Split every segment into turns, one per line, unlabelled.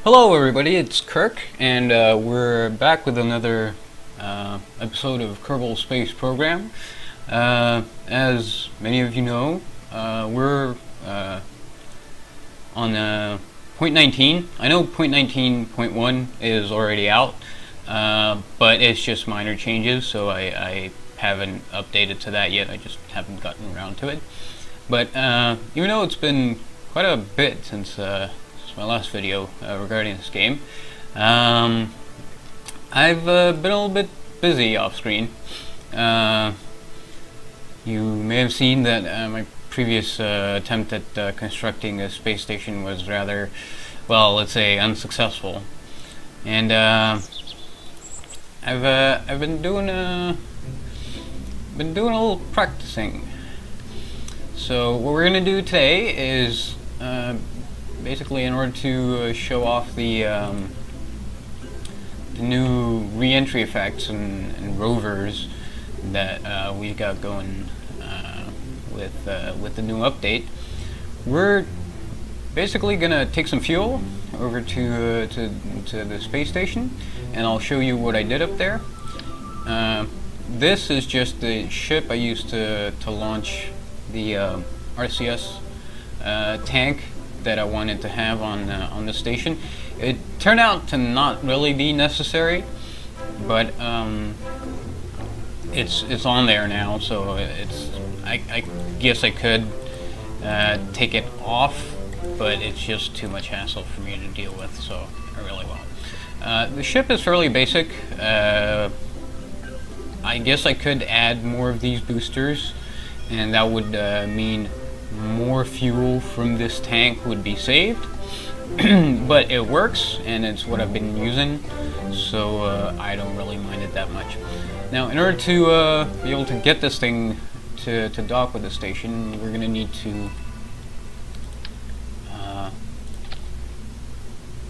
Hello everybody, it's Kirk, and we're back with another episode of Kerbal Space Program. As many of you know, we're on point 19. I know point 19.1 is already out, but it's just minor changes, so I haven't updated to that yet. I just haven't gotten around to it. But even though it's been quite a bit since my last video regarding this game, I've been a little bit busy off screen. You may have seen that my previous attempt at constructing a space station was rather, well, let's say, unsuccessful, and I've been doing a little practicing. So what we're gonna do today is basically, in order to show off the new re-entry effects and rovers that we got going with the new update, we're basically gonna take some fuel over to the space station, and I'll show you what I did up there. This is just the ship I used to launch the RCS tank that I wanted to have on the station. It turned out to not really be necessary, but it's on there now, so I guess I could take it off, but it's just too much hassle for me to deal with, so I really won't. The ship is fairly basic. I guess I could add more of these boosters, and that would mean more fuel from this tank would be saved. But it works, and it's what I've been using, so I don't really mind it that much. Now, in order to be able to get this thing to dock with the station, we're going to need to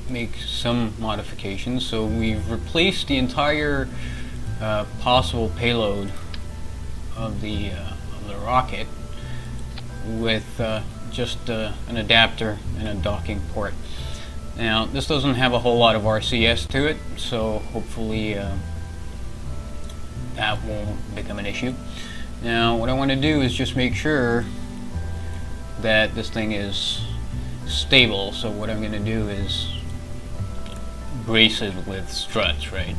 make some modifications. So we've replaced the entire possible payload of the rocket with just an adapter and a docking port. Now, this doesn't have a whole lot of RCS to it, so hopefully that won't become an issue. Now, what I want to do is just make sure that this thing is stable, so what I'm going to do is brace it with struts, right?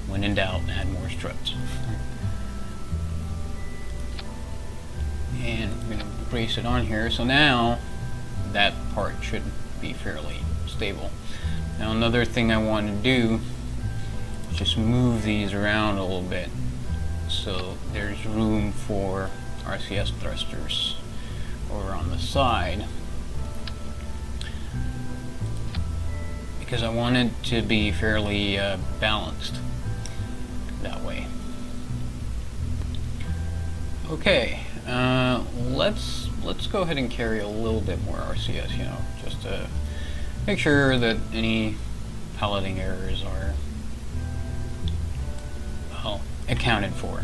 When in doubt, add more struts. And I'm going to brace it on here, so now that part should be fairly stable. Now, another thing I want to do is just move these around a little bit so there's room for RCS thrusters over on the side, because I want it to be fairly balanced that way. Okay. Let's go ahead and carry a little bit more RCS, just to make sure that any piloting errors are, well, accounted for.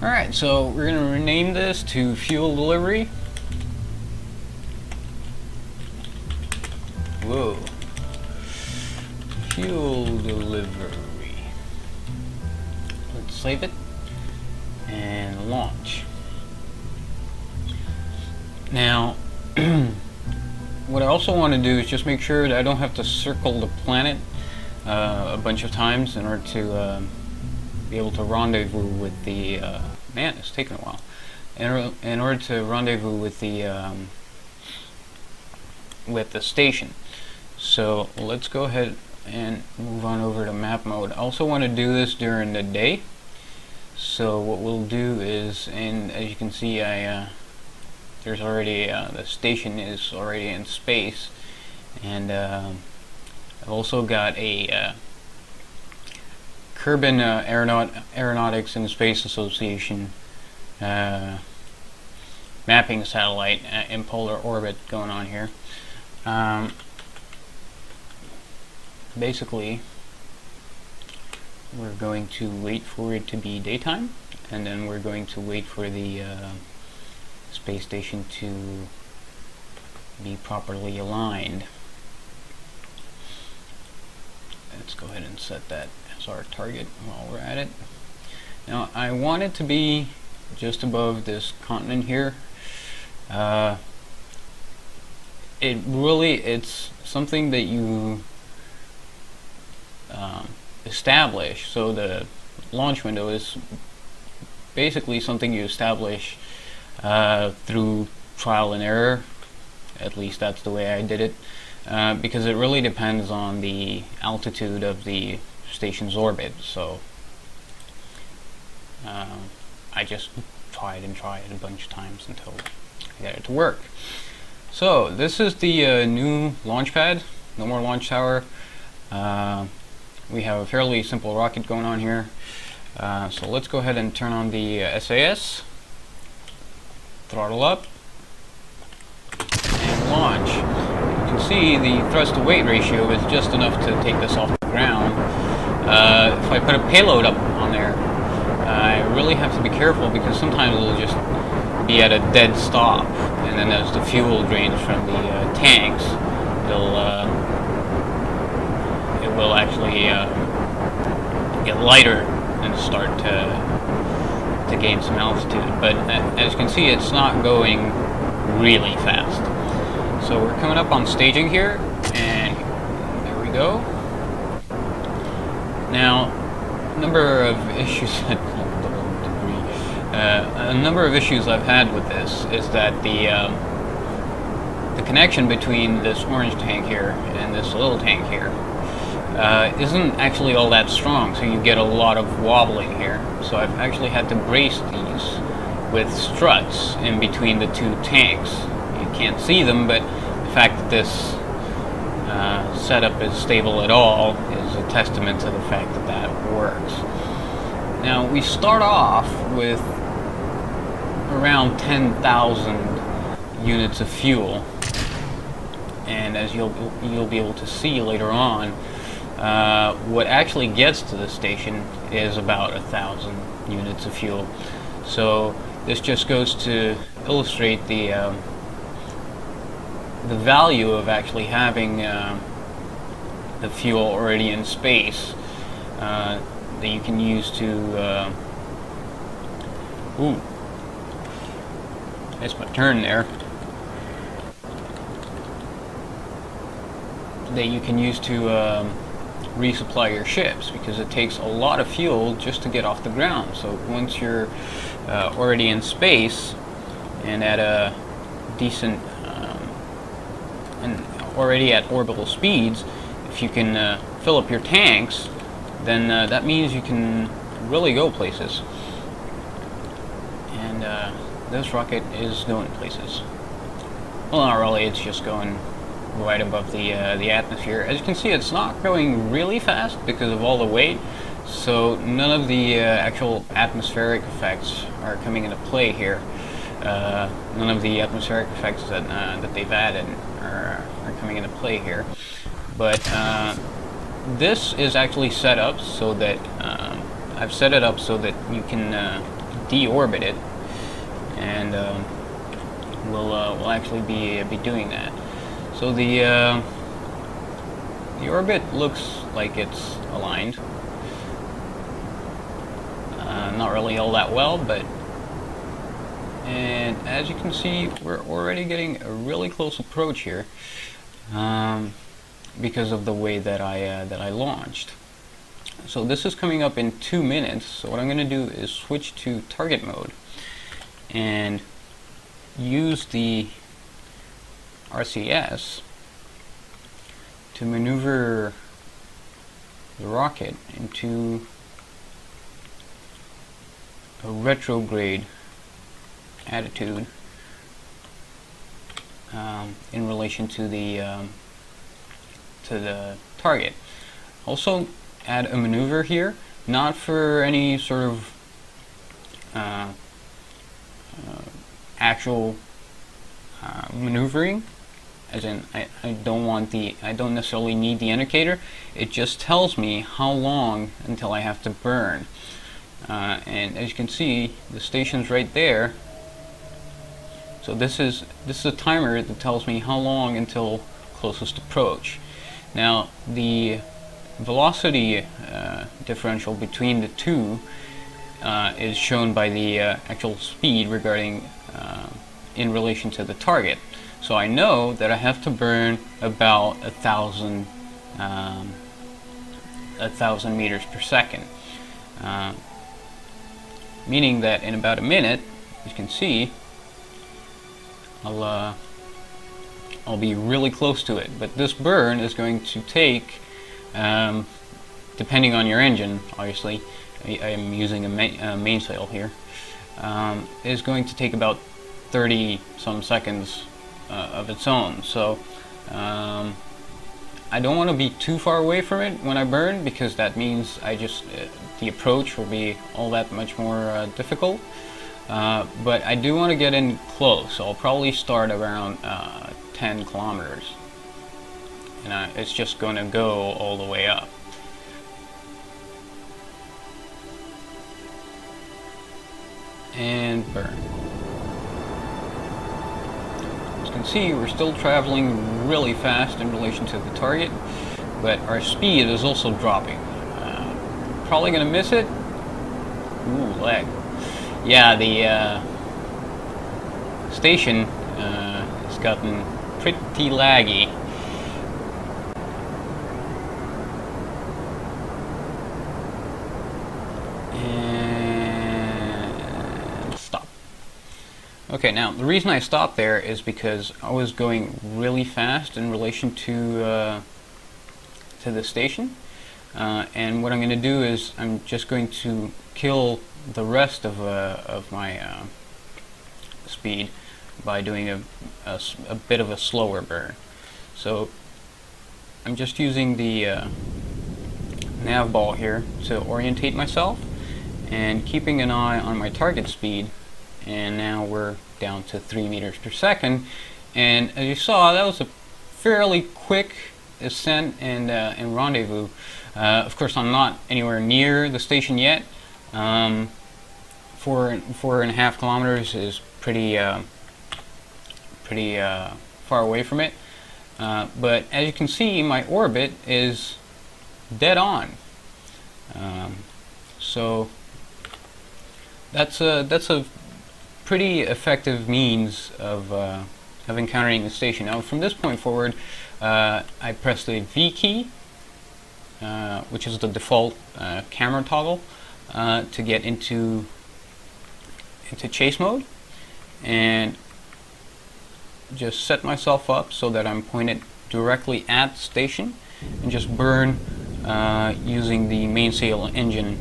Alright, so we're going to rename this to fuel delivery. Whoa. Fuel delivery. Let's save it and launch. Now, what I also want to do is just make sure that I don't have to circle the planet a bunch of times in order to be able to rendezvous with the man, it's taken a while. In order to rendezvous with the station. So let's go ahead and move on over to map mode. I also want to do this during the day. So what we'll do is, and as you can see, there's already the station is already in space, and I've also got a Kerbal Aeronautics and Space Association mapping satellite in polar orbit going on here. Basically, we're going to wait for it to be daytime, and then we're going to wait for the space station to be properly aligned. ahead and set that as our target while we're at it. Now I want it to be just above this continent here. It's something that you establish. So the launch window is basically something you establish through trial and error. At least that's the way I did it, because it really depends on the altitude of the station's orbit. So I just tried a bunch of times until I got it to work. So this is the new launch pad, no more launch tower. We have a fairly simple rocket going on here. So let's go ahead and turn on the SAS, throttle up, and launch. You can see the thrust to weight ratio is just enough to take this off the ground. If I put a payload up on there, I really have to be careful, because sometimes it'll just be at a dead stop, and then as the fuel drains from the tanks, it will actually get lighter and start to gain some altitude. But as you can see, it's not going really fast. So we're coming up on staging here, and there we go. Now, a number of issues I've had with this is that the connection between this orange tank here and this little tank here isn't actually all that strong, so you get a lot of wobbling here. So I've actually had to brace these with struts in between the two tanks. You can't see them, but the fact that this setup is stable at all is a testament to the fact that that works. Now we start off with around 10,000 units of fuel, and as you'll be able to see later on, what actually gets to the station is about 1,000 units of fuel. So this just goes to illustrate the value of actually having the fuel already in space that you can use to that's my turn there. That you can use to resupply your ships, because it takes a lot of fuel just to get off the ground. So once you're already in space and at a decent and already at orbital speeds, if you can fill up your tanks, then that means you can really go places. And this rocket is going places. Well, not really, it's just going right above the atmosphere. As you can see, it's not going really fast because of all the weight, so none of the actual atmospheric effects are coming into play here. None of the atmospheric effects that they've added are coming into play here. But this is actually set up so that I've set it up so that you can deorbit it, and we'll actually be doing that. So the orbit looks like it's aligned. Not really all that well, but, and as you can see, we're already getting a really close approach here because of the way that I launched. So this is coming up in 2 minutes. So what I'm going to do is switch to target mode and use the RCS to maneuver the rocket into a retrograde attitude in relation to the target. Also add a maneuver here, not for any sort of actual maneuvering, as in I don't necessarily need the indicator. It just tells me how long until I have to burn, and as you can see, the station's right there. So this is a timer that tells me how long until closest approach. Now the velocity differential between the two is shown by the actual speed regarding in relation to the target. So I know that I have to burn about 1,000 meters per second, meaning that in about a minute, as you can see, I'll be really close to it. But this burn is going to take, depending on your engine, obviously, I am using a mainsail here, is going to take about 30 some seconds of its own. So I don't want to be too far away from it when I burn, because that means the approach will be all that much more difficult. But I do want to get in close. So I'll probably start around 10 kilometers, and it's just going to go all the way up. And burn. As you can see, we're still traveling really fast in relation to the target, but our speed is also dropping. Probably gonna miss it. Ooh, lag. Yeah, the station has gotten pretty laggy. Okay, now the reason I stopped there is because I was going really fast in relation to the station, and what I'm going to do is I'm just going to kill the rest of my speed by doing a bit of a slower burn. So I'm just using the nav ball here to orientate myself and keeping an eye on my target speed. And now we're down to 3 meters per second, and as you saw, that was a fairly quick ascent and rendezvous. Of course, I'm not anywhere near the station yet. 4.5 kilometers is pretty far away from it, but as you can see, my orbit is dead on. So that's a pretty effective means of encountering the station. Now, from this point forward, I press the V key, which is the default camera toggle, to get into chase mode, and just set myself up so that I'm pointed directly at the station, and just burn using the mainsail engine,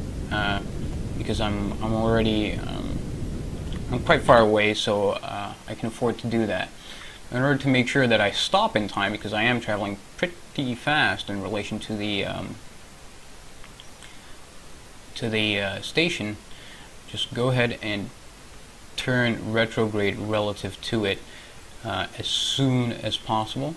because I'm already I'm quite far away, so I can afford to do that. In order to make sure that I stop in time, because I am traveling pretty fast in relation to the station, just go ahead and turn retrograde relative to it as soon as possible.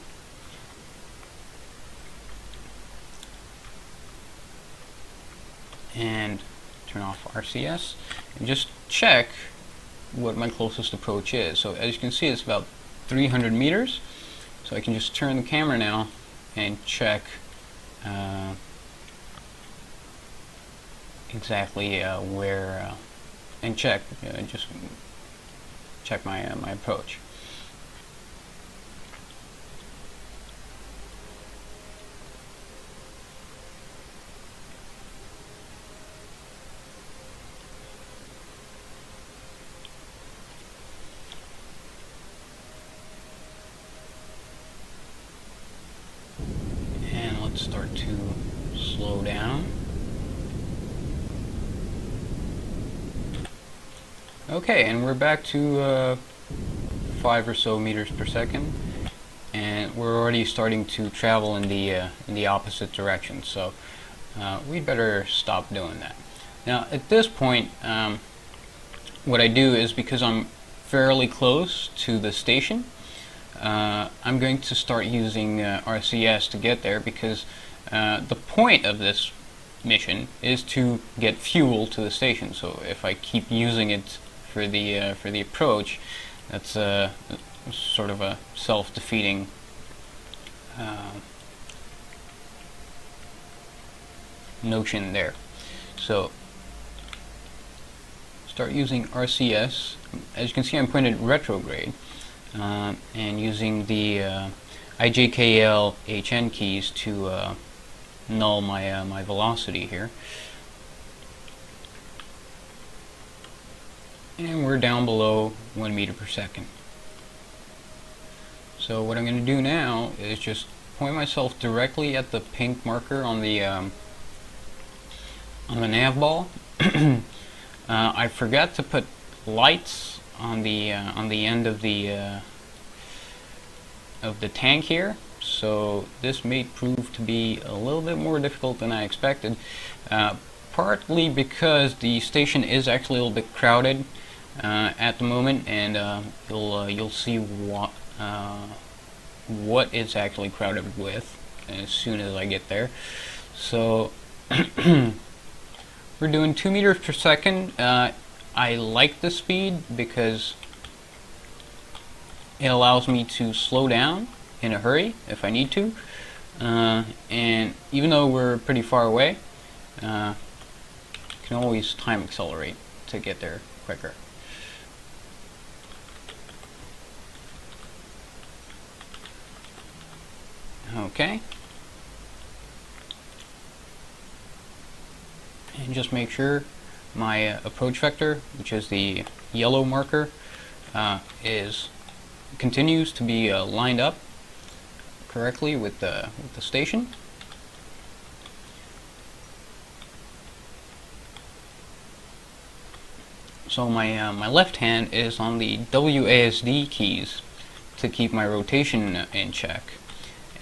And turn off RCS and just check what my closest approach is. So as you can see, it's about 300 meters. So I can just turn the camera now and check exactly where, and just check my my approach. Start to slow down. Okay, and we're back to 5 or so meters per second, and we're already starting to travel in the opposite direction. So we'd better stop doing that. Now, at this point, what I do is, because I'm fairly close to the station, I'm going to start using RCS to get there, because the point of this mission is to get fuel to the station. So if I keep using it for the approach, that's sort of a self-defeating notion there. So start using RCS. As you can see, I'm pointed retrograde, and using the IJKL HN keys to null my my velocity here. And we're down below 1 meter per second. So what I'm going to do now is just point myself directly at the pink marker on the nav ball. I forgot to put lights on the end of the tank here, so this may prove to be a little bit more difficult than I expected. Partly because the station is actually a little bit crowded at the moment, and you'll see what it's actually crowded with as soon as I get there. So we're doing 2 meters per second. I like the speed because it allows me to slow down in a hurry if I need to, and even though we're pretty far away, you can always time accelerate to get there quicker. Okay, and just make sure my approach vector, which is the yellow marker, continues to be lined up correctly with the station. So my left hand is on the WASD keys to keep my rotation in check,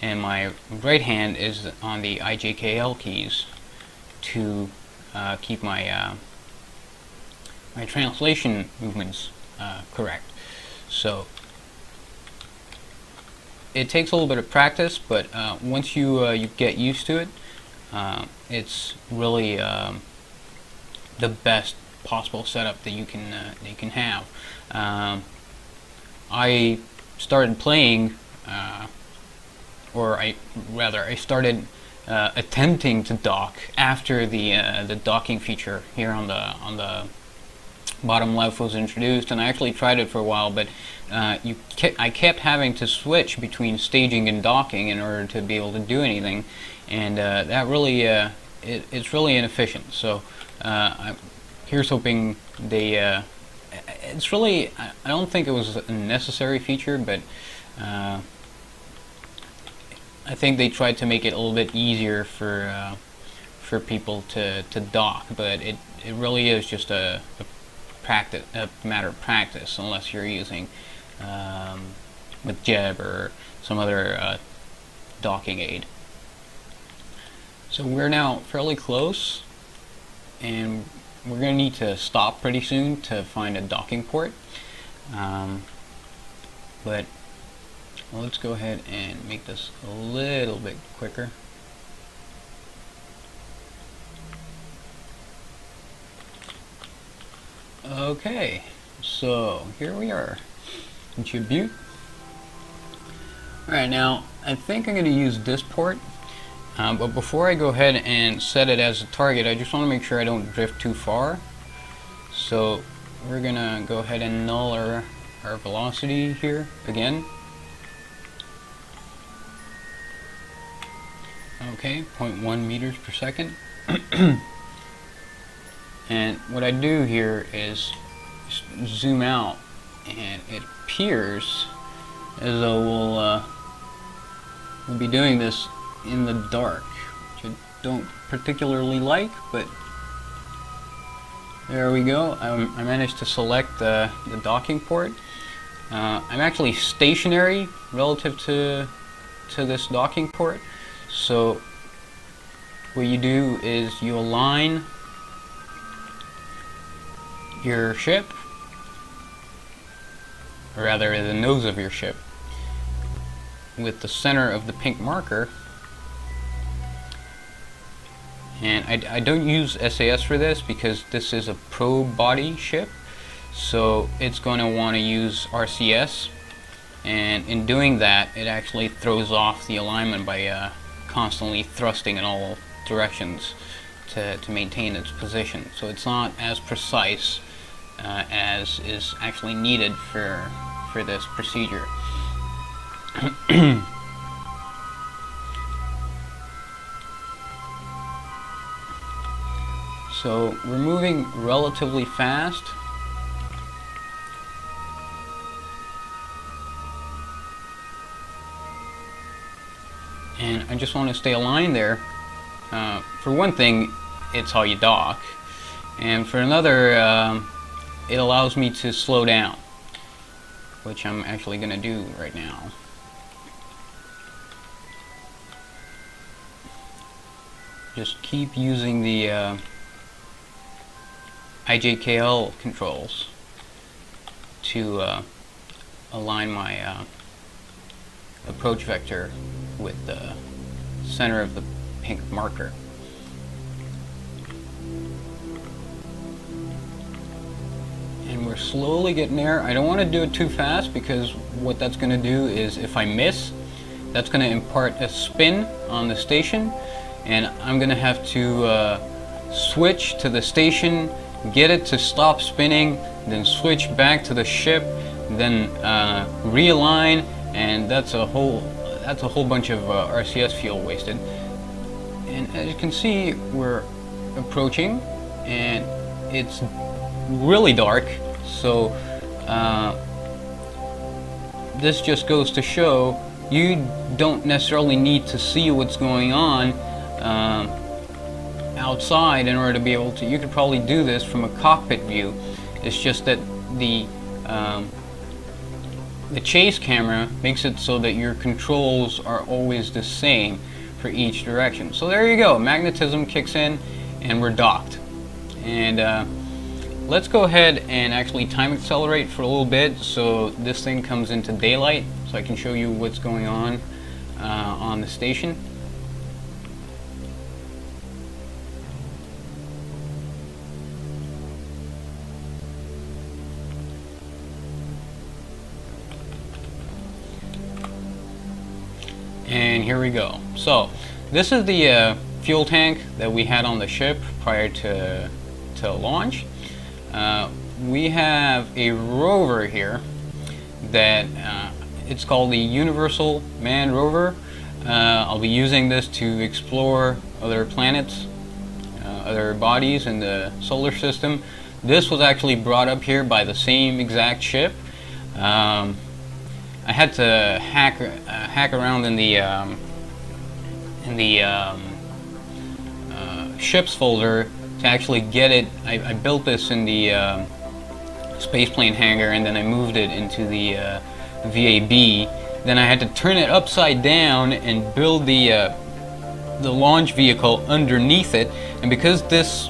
and my right hand is on the IJKL keys to keep my my translation movements correct. So it takes a little bit of practice, but once you get used to it, it's really the best possible setup that you can have. I started playing, or I started attempting to dock after the docking feature here on the bottom left was introduced, and I actually tried it for a while, but I kept having to switch between staging and docking in order to be able to do anything, and that really it's really inefficient. So here's hoping they it's really, I don't think it was a necessary feature, but I think they tried to make it a little bit easier for people to dock, but it really is just a matter of practice, unless you're using with Jeb or some other docking aid. So we're now fairly close, and we're going to need to stop pretty soon to find a docking port. But let's go ahead and make this a little bit quicker. Okay, so here we are in Butte. Alright, now I think I'm going to use this port, but before I go ahead and set it as a target, I just want to make sure I don't drift too far. So we're going to go ahead and null our velocity here again. Okay, 0.1 meters per second. And what I do here is zoom out, and it appears as though we'll be doing this in the dark, which I don't particularly like, but there we go. I managed to select the docking port. I'm actually stationary relative to this docking port, so what you do is you align your ship, or rather the nose of your ship, with the center of the pink marker. And I don't use SAS for this because this is a probe body ship, so it's going to want to use RCS, and in doing that it actually throws off the alignment by constantly thrusting in all directions. to maintain its position. So it's not as precise as is actually needed for this procedure. So we're moving relatively fast. And I just want to stay aligned there. For one thing, it's how you dock. And for another, it allows me to slow down, which I'm actually going to do right now. Just keep using the IJKL controls to align my approach vector with the center of the pink marker. And we're slowly getting there. I don't want to do it too fast, because what that's going to do is, if I miss, that's going to impart a spin on the station, and I'm going to have to switch to the station, get it to stop spinning, then switch back to the ship, then realign, and that's a whole bunch of RCS fuel wasted. And as you can see, we're approaching, and it's really dark. So this just goes to show you don't necessarily need to see what's going on outside in order to be able to. You could probably do this from a cockpit view. It's just that the chase camera makes it so that your controls are always the same for each direction. So there you go, magnetism kicks in and we're docked. And let's go ahead and actually time accelerate for a little bit so this thing comes into daylight, so I can show you what's going on the station. And here we go. So this is the fuel tank that we had on the ship prior to launch. We have a rover here that it's called the Universal Manned Rover. I'll be using this to explore other planets, other bodies in the solar system. This was actually brought up here by the same exact ship. I had to hack around in the ships folder to actually get it. I built this in the spaceplane hangar, and then I moved it into the VAB. Then I had to turn it upside down and build the launch vehicle underneath it. And because this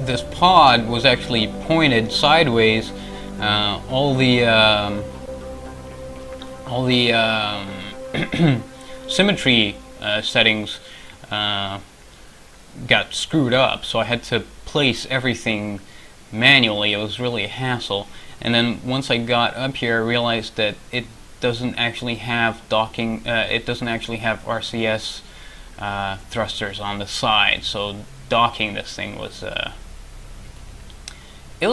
this pod was actually pointed sideways, all the symmetry settings got screwed up, so I had to place everything manually. It was really a hassle. And then once I got up here, I realized that it doesn't actually have docking. It doesn't actually have RCS thrusters on the side. So docking this thing was it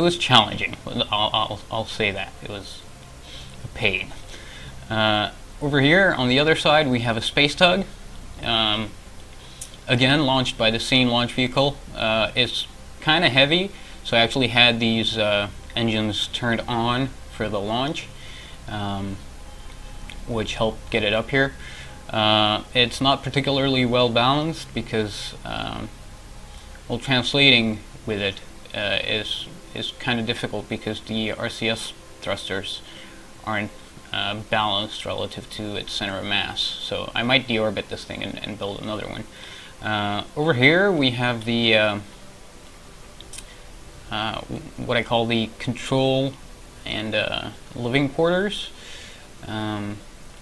was challenging. I'll say that it was a pain. Over here on the other side, we have a space tug. Again, launched by the same launch vehicle. It's kind of heavy, so I actually had these engines turned on for the launch, which helped get it up here. It's not particularly well balanced because, well, translating with it is kind of difficult because the RCS thrusters aren't balanced relative to its center of mass. So I might deorbit this thing and build another one. Over here we have the what I call the control and living quarters.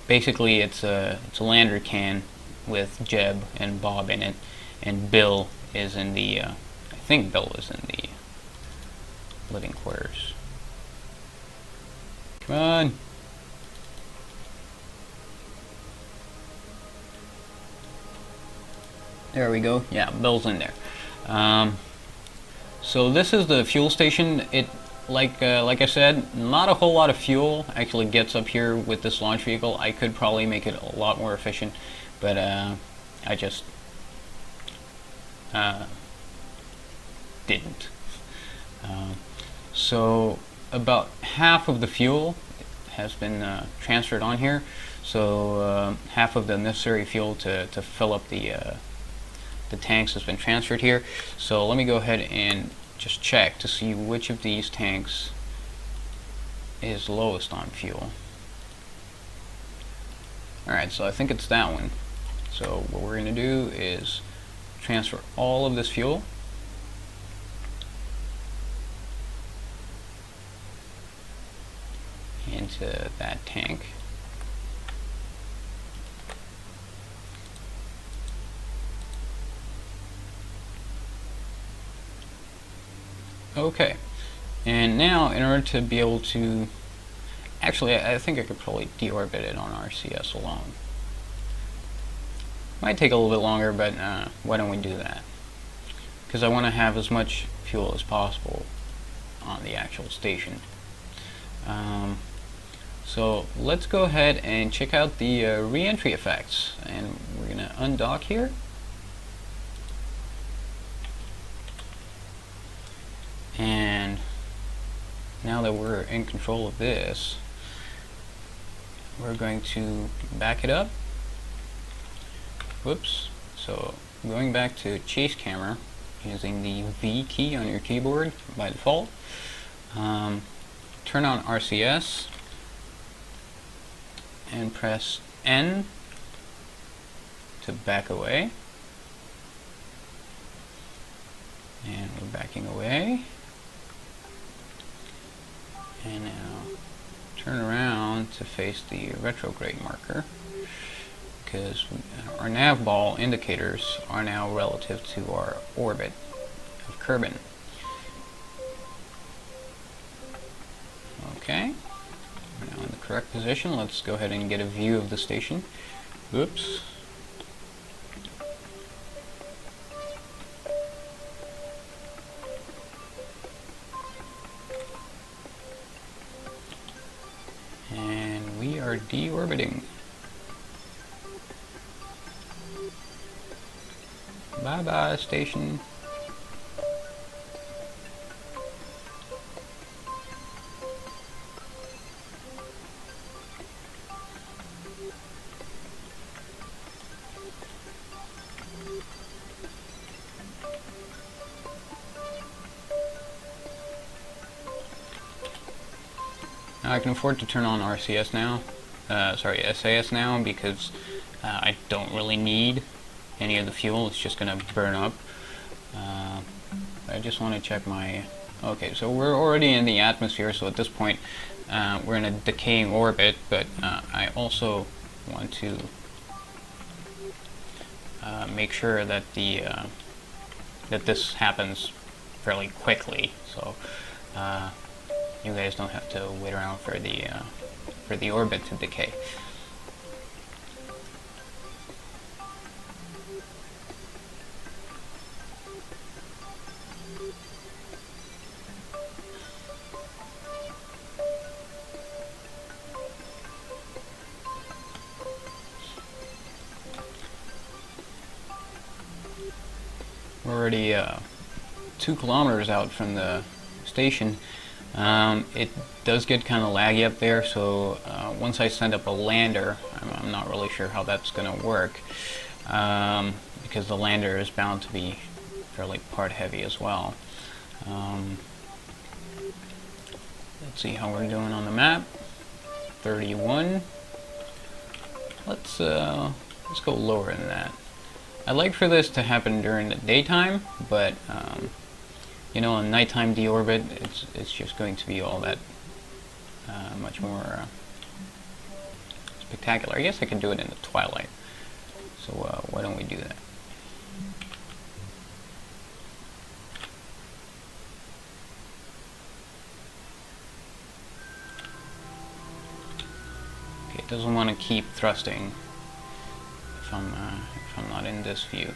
Basically it's a lander can with Jeb and Bob in it, and Bill is in the I think Bill is in the living quarters. Come on. There we go. Yeah, Bill's in there. So this is the fuel station. It, like I said, not a whole lot of fuel actually gets up here with this launch vehicle. I could probably make it a lot more efficient, but I just didn't. So about half of the fuel has been transferred on here. So half of the necessary fuel to fill up the tanks has been transferred here. So let me go ahead and just check to see which of these tanks is lowest on fuel. Alright, so I think it's that one. So what we're going to do is transfer all of this fuel into that tank. Okay, and now in order to be able to, actually I think I could probably deorbit it on RCS alone. Might take a little bit longer, but why don't we do that? Because I want to have as much fuel as possible on the actual station. So let's go ahead and check out the re-entry effects, and we're going to undock here. And now that we're in control of this, we're going to back it up. Whoops. So going back to chase camera using the V key on your keyboard by default. Turn on RCS and press N to back away. And we're backing away. And now turn around to face the retrograde marker, because our nav ball indicators are now relative to our orbit of Kerbal. Okay, we're now in the correct position. Let's go ahead and get a view of the station. Oops. And we are deorbiting. Bye bye, station. Now I can afford to turn on RCS now, SAS now, because I don't really need any of the fuel. It's just going to burn up. I just want to check my... Okay, so we're already in the atmosphere, so at this point we're in a decaying orbit, but I also want to make sure that that this happens fairly quickly, so you guys don't have to wait around for the orbit to decay. We're already 2 kilometers out from the station. It does get kind of laggy up there, so once I send up a lander, I'm not really sure how that's going to work, because the lander is bound to be fairly part heavy as well. Let's see how we're doing on the map. 31. Let's go lower than that. I'd like for this to happen during the daytime, but you know, on nighttime deorbit, it's just going to be all that much more spectacular. I guess I could do it in the twilight. So why don't we do that? Okay, it doesn't want to keep thrusting if I'm not in this view.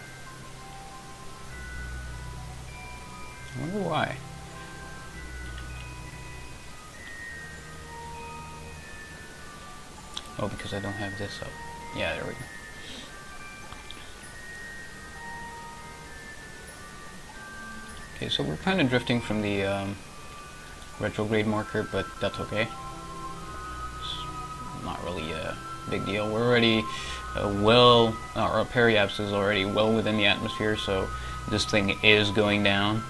I wonder why. Oh, because I don't have this up. Yeah, there we go. Okay, so we're kind of drifting from the retrograde marker, but that's okay. It's not really a big deal. We're already our periapse is already well within the atmosphere, so this thing is going down.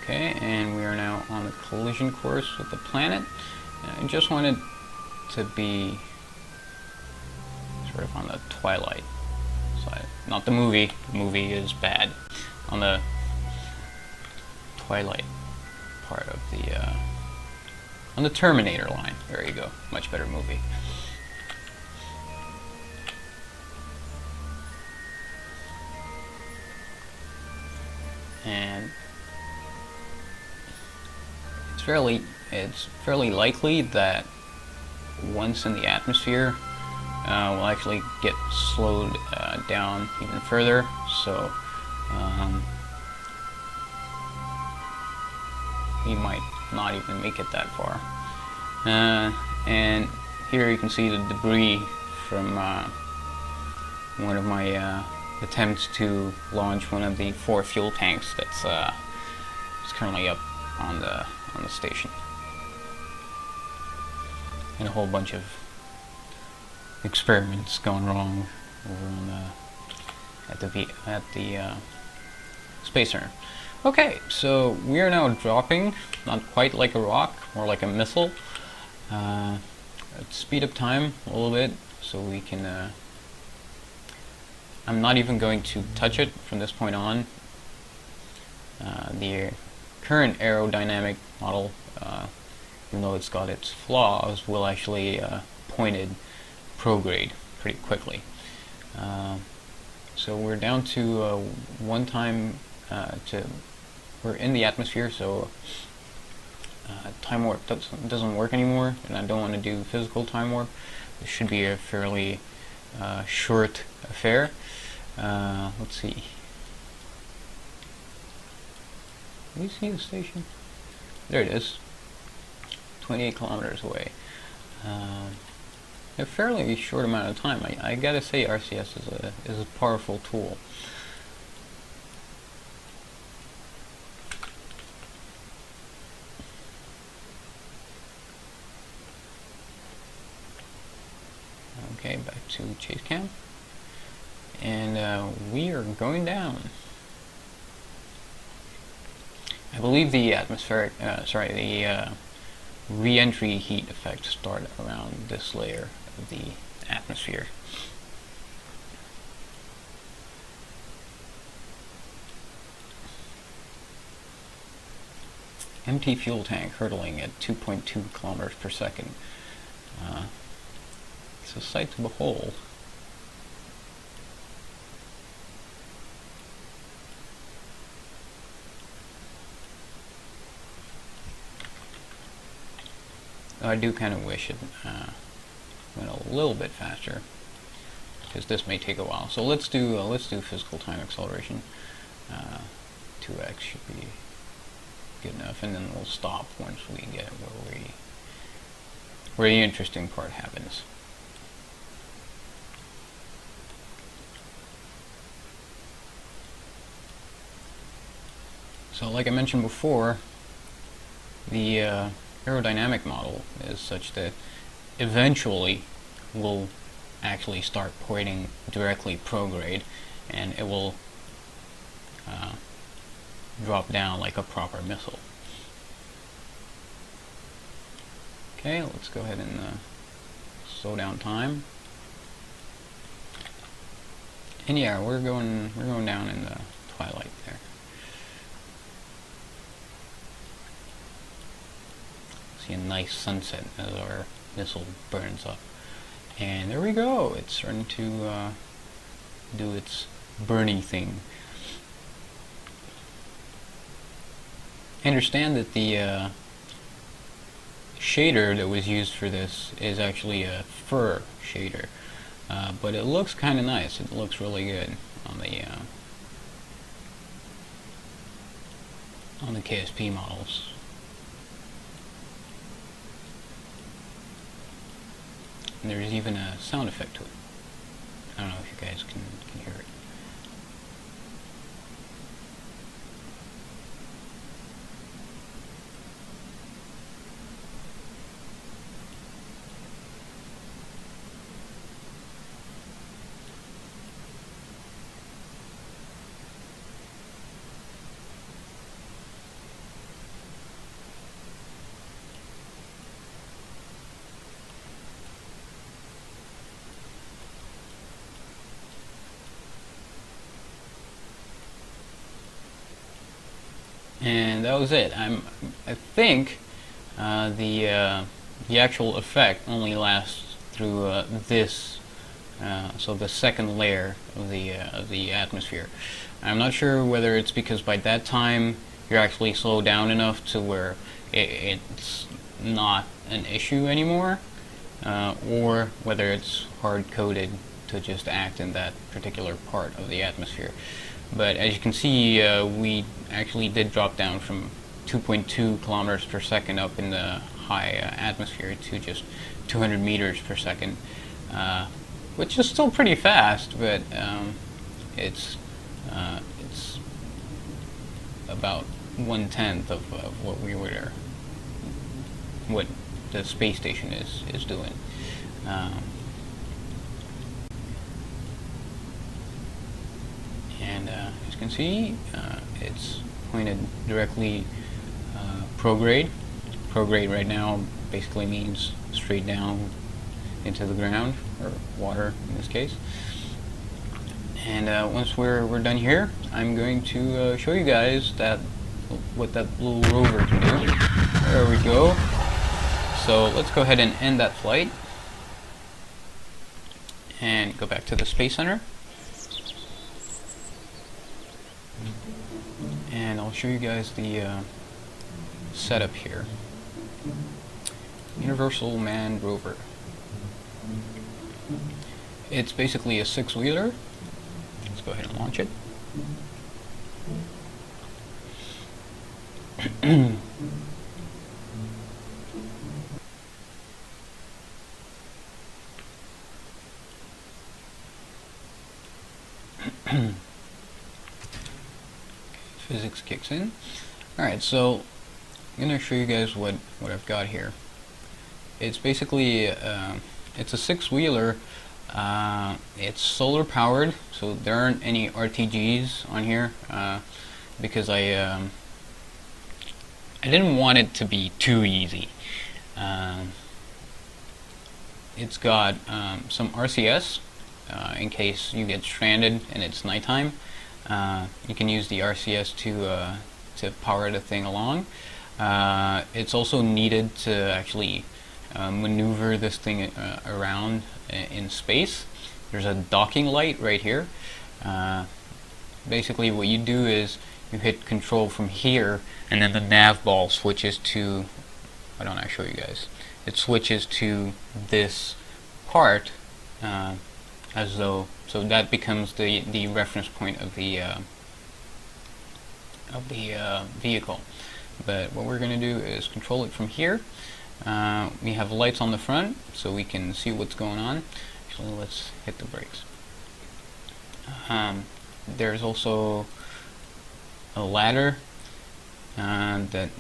Okay, and we are now on the collision course with the planet. And I just wanted to be sort of on the twilight side. Not the movie. The movie is bad. On the twilight part of the on the Terminator line. There you go. Much better movie. And it's fairly likely that once in the atmosphere, we'll actually get slowed down even further. So we might not even make it that far. And here you can see the debris from one of my attempts to launch one of the 4 fuel tanks that's currently up on the station, and a whole bunch of experiments going wrong over on at the Space Center. Okay, so we are now dropping, not quite like a rock, more like a missile. Let's speed up time a little bit so we can. I'm not even going to touch it from this point on. The current aerodynamic model, even though it's got its flaws, will actually point it prograde pretty quickly. So we're down to one time we're in the atmosphere, so time warp doesn't work anymore, and I don't want to do physical time warp. This should be a fairly short affair. Let's see. Can you see the station? There it is. 28 kilometers away. A fairly short amount of time. I gotta say, RCS is a powerful tool. Okay, back to chase cam, and we are going down. I believe the atmospheric, the re-entry heat effect start around this layer of the atmosphere. Empty fuel tank hurtling at 2.2 kilometers per second. It's a sight to behold. I do kind of wish it went a little bit faster, because this may take a while. So let's do physical time acceleration. 2x should be good enough, and then we'll stop once we get where the interesting part happens. So, like I mentioned before, the aerodynamic model is such that eventually we'll actually start pointing directly prograde, and it will drop down like a proper missile. Okay, let's go ahead and slow down time. And yeah, we're going down in the twilight there. See a nice sunset as our missile burns up. And there we go. It's starting to do its burning thing. I understand that the shader that was used for this is actually a fur shader, but it looks kind of nice. It looks really good on the KSP models. And there's even a sound effect to it. I don't know if you guys can hear it. And that was it. I think the actual effect only lasts through this, so the second layer of the atmosphere. I'm not sure whether it's because by that time you're actually slowed down enough to where it's not an issue anymore, or whether it's hard coded to just act in that particular part of the atmosphere. But as you can see, we actually did drop down from 2.2 kilometers per second up in the high atmosphere to just 200 meters per second, which is still pretty fast, but it's about 1/10 of what the space station is doing. And as you can see, it's pointed directly prograde. Prograde right now basically means straight down into the ground, or water in this case. And once we're done here, I'm going to show you guys what that little rover can do. There we go. So let's go ahead and end that flight and go back to the Space Center. And I'll show you guys the setup here. Universal Manned Rover. It's basically a 6-wheeler. Let's go ahead and launch it. Physics kicks in. Alright, so I'm going to show you guys what I've got here. It's basically it's a 6-wheeler. It's solar powered, so there aren't any RTGs on here because I didn't want it to be too easy. It's got some RCS in case you get stranded and it's nighttime. You can use the RCS to power the thing along. It's also needed to actually maneuver this thing around in space. There's a docking light right here. Basically what you do is you hit control from here, and then the nav ball switches to, why don't I show you guys? It switches to this part as though, so that becomes the reference point of the vehicle. But what we're going to do is control it from here. We have lights on the front so we can see what's going on. Actually, let's hit the brakes. There's also a ladder that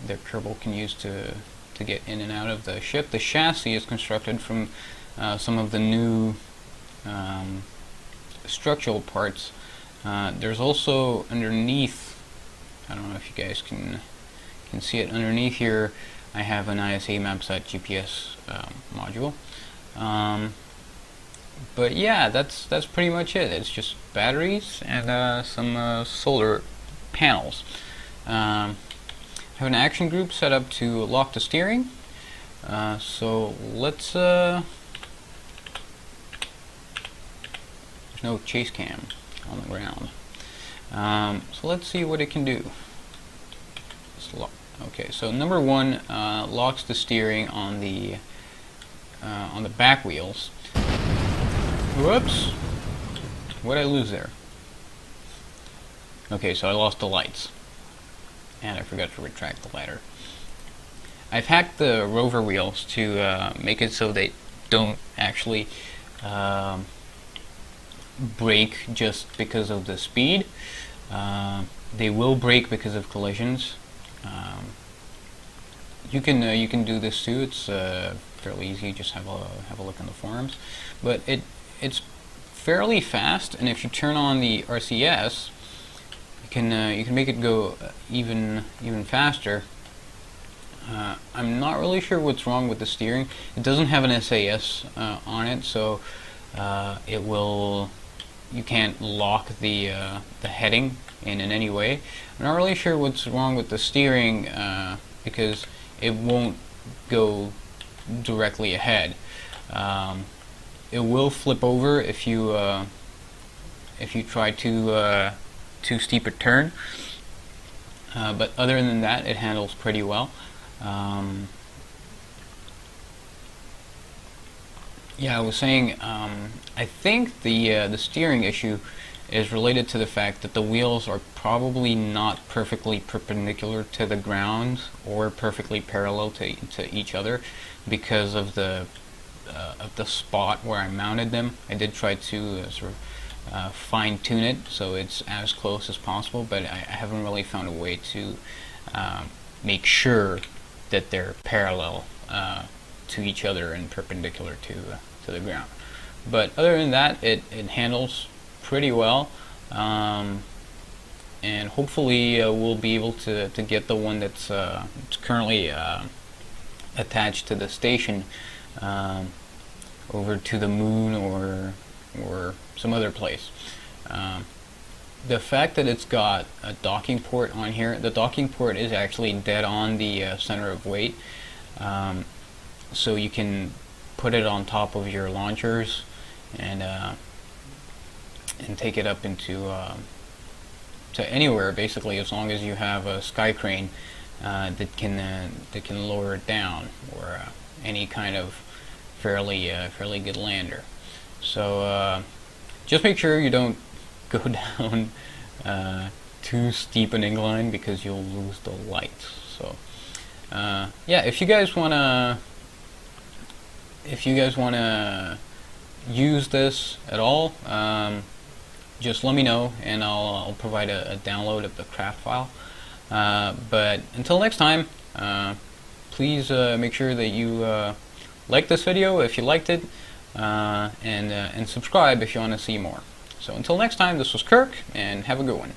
Kerbal can use to get in and out of the ship. The chassis is constructed from some of the new structural parts. There's also underneath, I don't know if you guys can see it, underneath here I have an ISA MapSat GPS module. But yeah, that's pretty much it. It's just batteries and some solar panels. I have an action group set up to lock the steering. So let's there's no chase cam on the ground. So let's see what it can do. Okay, so number one locks the steering on the back wheels. Whoops! What did I lose there? Okay, so I lost the lights. And I forgot to retract the ladder. I've hacked the Rover wheels to make it so they don't actually brake just because of the speed. They will brake because of collisions. You can do this too. It's fairly easy. Just have a look in the forums. But it's fairly fast, and if you turn on the RCS, you can make it go even faster. I'm not really sure what's wrong with the steering. It doesn't have an SAS on it, so you can't lock the heading in any way. I'm not really sure what's wrong with the steering because it won't go directly ahead. It will flip over if you try too steep a turn. But other than that, it handles pretty well. Yeah, I was saying, I think the steering issue is related to the fact that the wheels are probably not perfectly perpendicular to the ground or perfectly parallel to each other because of the spot where I mounted them. I did try to sort of fine-tune it so it's as close as possible, but I haven't really found a way to make sure that they're parallel to each other and perpendicular to the ground. But other than that, it handles pretty well, and hopefully we'll be able to get the one that's currently attached to the station over to the moon or some other place. The fact that it's got a docking port on here, the docking port is actually dead on the center of weight, so you can put it on top of your launchers and take it up into to anywhere basically, as long as you have a sky crane that can lower it down, or any kind of fairly good lander. So just make sure you don't go down too steep an incline because you'll lose the lights. So yeah, if you guys wanna use this at all, just let me know and I'll provide a download of the craft file. But until next time, please make sure that you like this video if you liked it, and subscribe if you want to see more. So until next time, this was Kirk, and have a good one.